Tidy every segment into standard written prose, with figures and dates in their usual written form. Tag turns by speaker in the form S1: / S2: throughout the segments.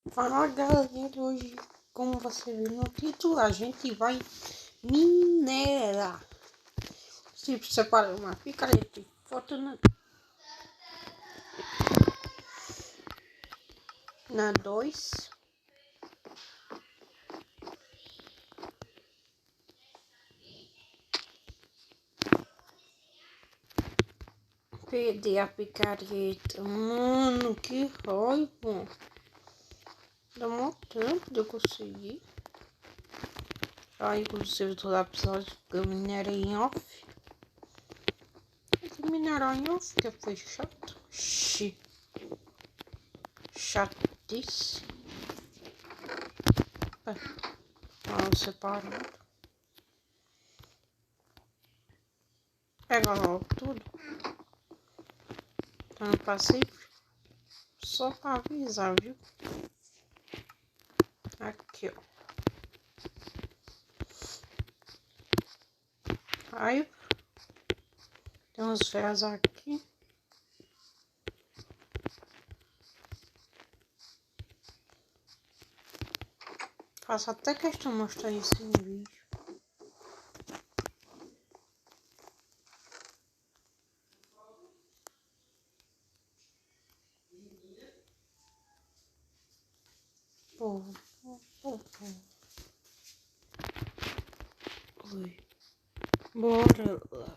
S1: Fala galera, hoje, como você viu no título, a gente vai minerar. Tipo, separa uma picareta e foto na 2. Perdi a picareta, mano, que raiva. Demorou tempo de eu conseguir. Já inclusive todo episódio que eu minerei em off. Esse minerar em off que foi chato. Chatice. Separado. Pega logo tudo. Tá no Pacífico. Só pra avisar, viu? Aqui, ó. Aí, tem uns ferros aqui. Faço até questão de mostrar isso em vídeo. Oi. Bora lá.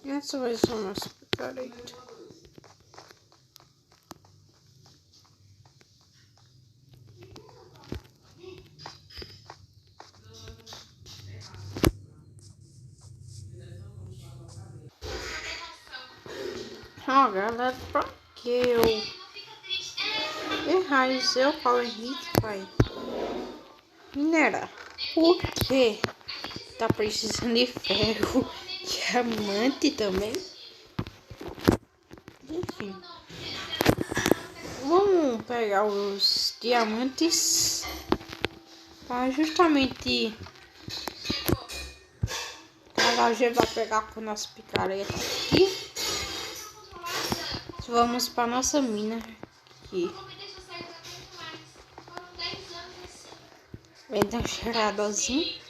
S1: Essa vai ser a nossa picareta. Ó, galera, pra que eu errar isso? Eu falo Henrique, pai. Minerar. Por quê? Tá precisando de ferro. Diamante também. Enfim. Vamos pegar os diamantes para justamente a gente vai pegar com a nossa picareta aqui. Vamos para nossa mina aqui. Vem dar um cheiradozinho.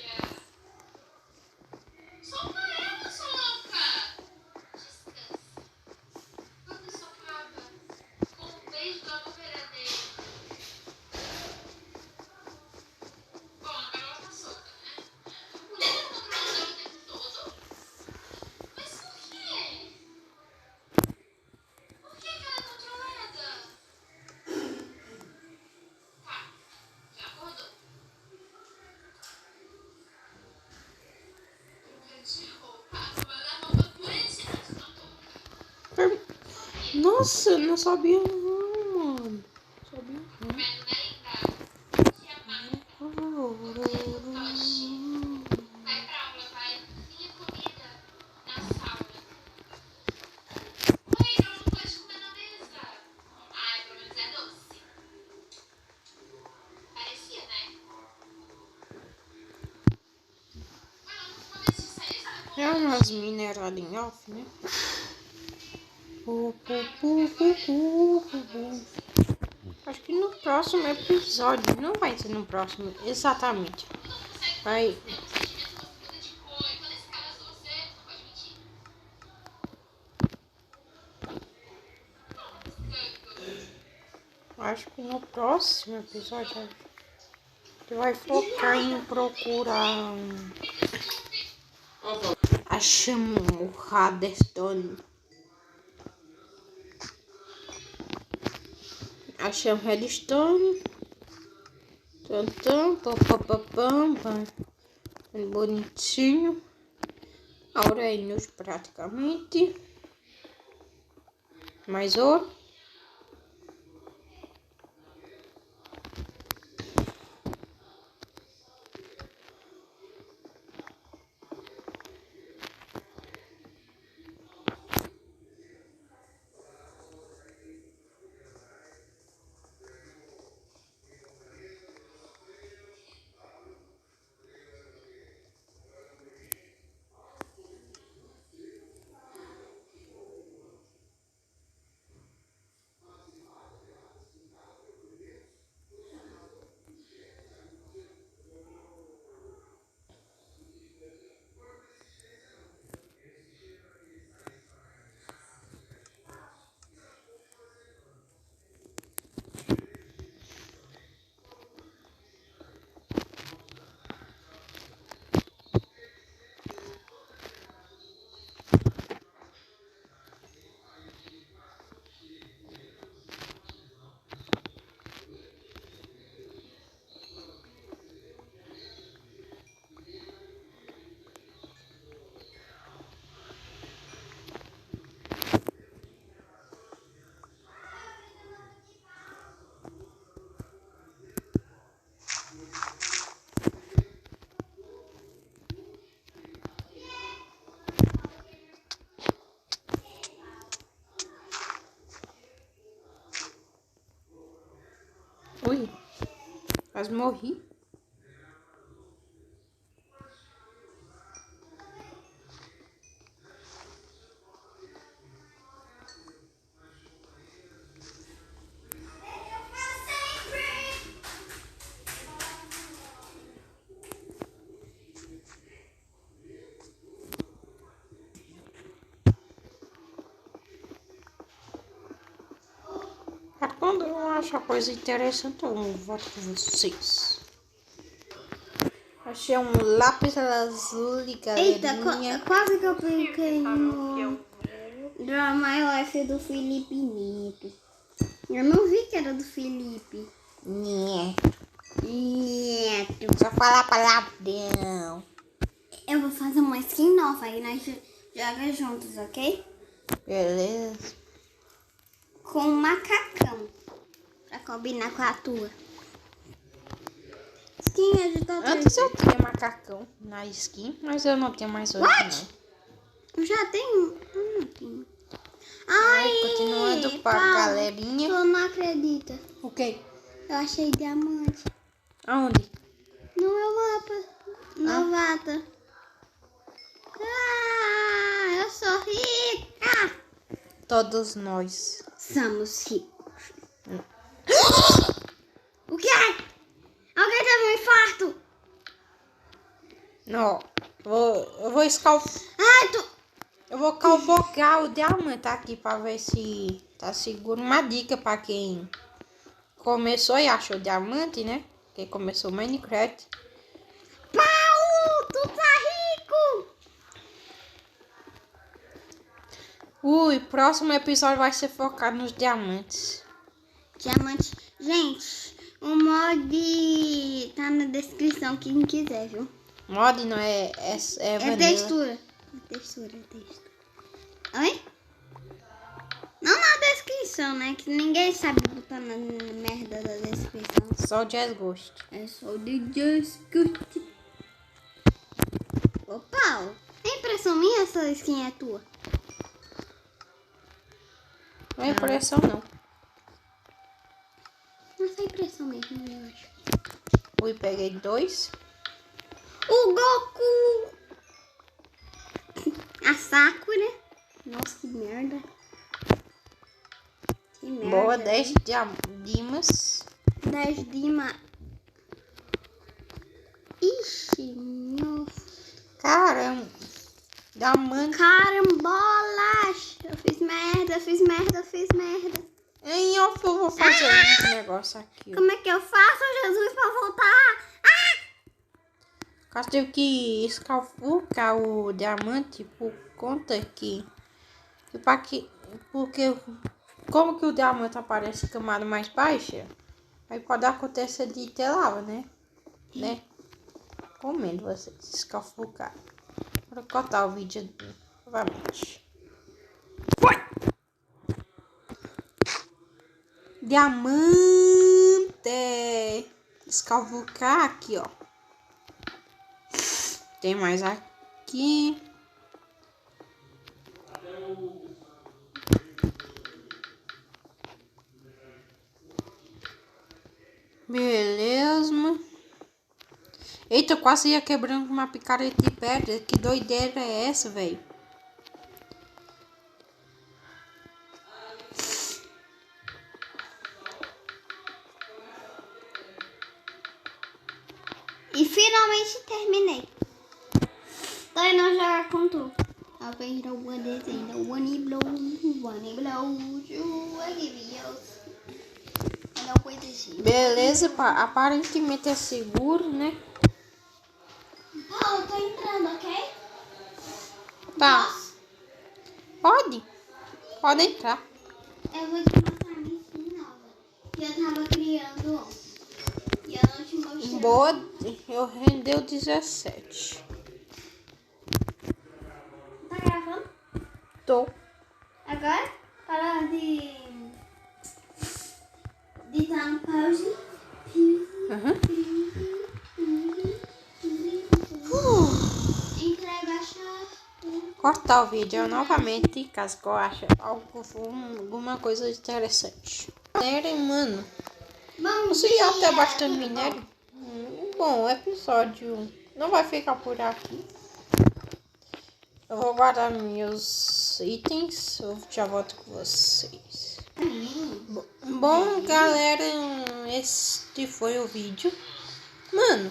S1: Nossa, eu não sabia não, mano. Sabia não. É umas mineradas em off, né? Acho que no próximo episódio, não vai ser no próximo, exatamente. Vai. Acho que no próximo episódio a gente vai focar em procurar achamos o Redstone. Achamos Redstone. Tantão, pam, bonitinho. ouro é inútil praticamente. Mais ouro. Ui, quase morri. Quando eu acho a coisa interessante, eu volto com vocês. Achei um lápis azul de galerinha.
S2: Eita, quase que eu cliquei no Draw My Life do Felipe Neto. Eu não vi que era do Felipe
S1: Neto.
S2: Neto.
S1: Só falar palavrão.
S2: Eu vou fazer uma skin nova e nós jogamos juntos, ok?
S1: Beleza.
S2: Com um macacão. Pra combinar com a tua. Skin é de todo
S1: Antes eu tinha macacão na skin, mas eu não tenho mais hoje.
S2: What?
S1: Não.
S2: Eu já tenho. Eu não tenho.
S1: Ai, continuando pra
S2: Paulo,
S1: galerinha.
S2: Tu não acredita.
S1: O quê?
S2: Eu achei diamante.
S1: Aonde?
S2: No meu mapa. Novata. Ah, eu sou rica.
S1: Todos nós.
S2: Somos ricos. O quê? Alguém teve um infarto?
S1: Não. Eu vou
S2: Ai, tu...
S1: Eu vou calvocar o diamante aqui pra ver se tá seguro. Uma dica pra quem começou e achou diamante, né? Quem começou Minecraft.
S2: Paulo, tu tá rico.
S1: Ui, próximo episódio vai ser focado nos diamantes.
S2: Diamante. Gente, o mod tá na descrição, quem quiser, viu?
S1: Mod não é
S2: É
S1: vanilla.
S2: textura. É textura. Oi? Não na descrição, né? Que ninguém sabe botar na merda da descrição.
S1: Só o Jazz Ghost.
S2: É só de discutir. Ô, Paulo, é impressão minha essa skin é tua?
S1: Não é impressão não.
S2: Não é impressão mesmo, eu acho.
S1: Ui, peguei 2.
S2: O Goku! A Sakura. Nossa, que merda. Que merda.
S1: Boa, 10 dimas.
S2: 10 Dima. Ixi, nossa.
S1: Caramba. Diamante.
S2: Carambolas. Eu fiz merda.
S1: Em off eu vou fazer esse negócio aqui.
S2: Como é que eu faço, Jesus, pra voltar?
S1: Eu tive que escalfucar o diamante por conta que porque como que o diamante aparece em camada mais baixa, aí pode acontecer de ter lava, né? Comendo você escalfucar. Vou cortar o vídeo novamente. Foi! Diamante! Escavucar aqui, ó. Tem mais aqui. Beleza. Eita, eu quase ia quebrando uma picareta de pedra. Que doideira é essa, velho?
S2: E finalmente terminei. Tô indo jogar com tu. Talvez não vou desenhar one blow, coisa assim.
S1: Beleza, aparentemente é seguro, né?
S2: Eu tô entrando, ok?
S1: Tá.
S2: Posso?
S1: Pode entrar.
S2: Eu vou te mostrar a minha skin nova. Que eu tava criando ontem. E eu não te mostrei.
S1: Boa, eu rendeu 17.
S2: Tá gravando?
S1: Tô.
S2: Agora, para de dar um pause. Entrega a chave.
S1: Cortar o vídeo novamente, caso eu ache alguma coisa interessante. Minério, mano. Consegui até bastante minério. Bom, episódio não vai ficar por aqui. Eu vou guardar meus itens. Eu já volto com vocês. Bom, galera, este foi o vídeo. Mano,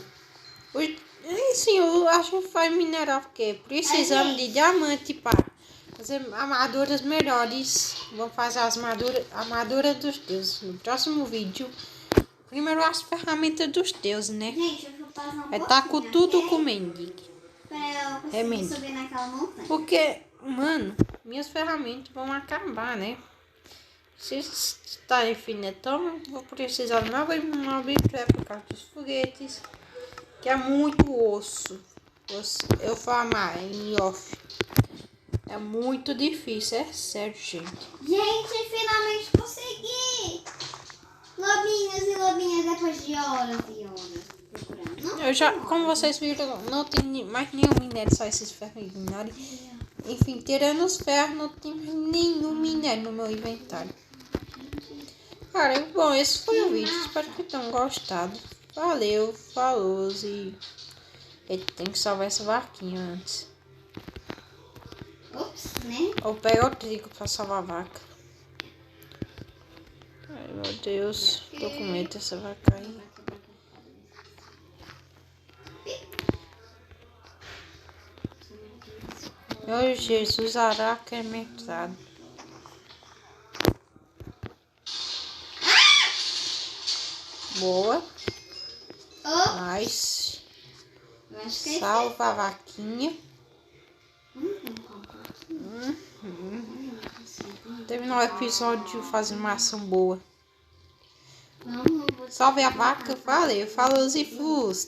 S1: sim, eu acho que vai minerar porque precisamos de diamante para fazer armaduras melhores. Vamos fazer as armaduras dos deuses no próximo vídeo. Primeiro as ferramentas dos deuses, né?
S2: Gente, eu vou passar um pouquinho.
S1: Tá com tudo com mendigo.
S2: Pra eu conseguir subir naquela montanha.
S1: Porque, mano, minhas ferramentas vão acabar, né? Se está infinitão, vou precisar de uma biblioteca por causa dos foguetes, que é muito osso. Eu falar em off. É muito difícil, é sério, gente.
S2: Gente, finalmente consegui! Lobinhos e lobinhas depois de horas e horas procurando.
S1: Eu já, como vocês viram, não tem mais nenhum minério, só esses ferros e minério. Enfim, tirando os ferros, não tem mais nenhum minério no meu inventário. Cara, bom, esse foi o vídeo. Espero que tenham gostado. Valeu, falou e ele tem que salvar essa vaquinha antes.
S2: Ops, né?
S1: Ou pega o trigo pra salvar a vaca. Ai, meu Deus, tô com medo dessa vaca aí. Meu Jesus, araca é metade. Boa. Nice. Salva a vaquinha. Terminou o episódio fazendo uma ação boa. Salve a vaca. Valeu. Falou e fus.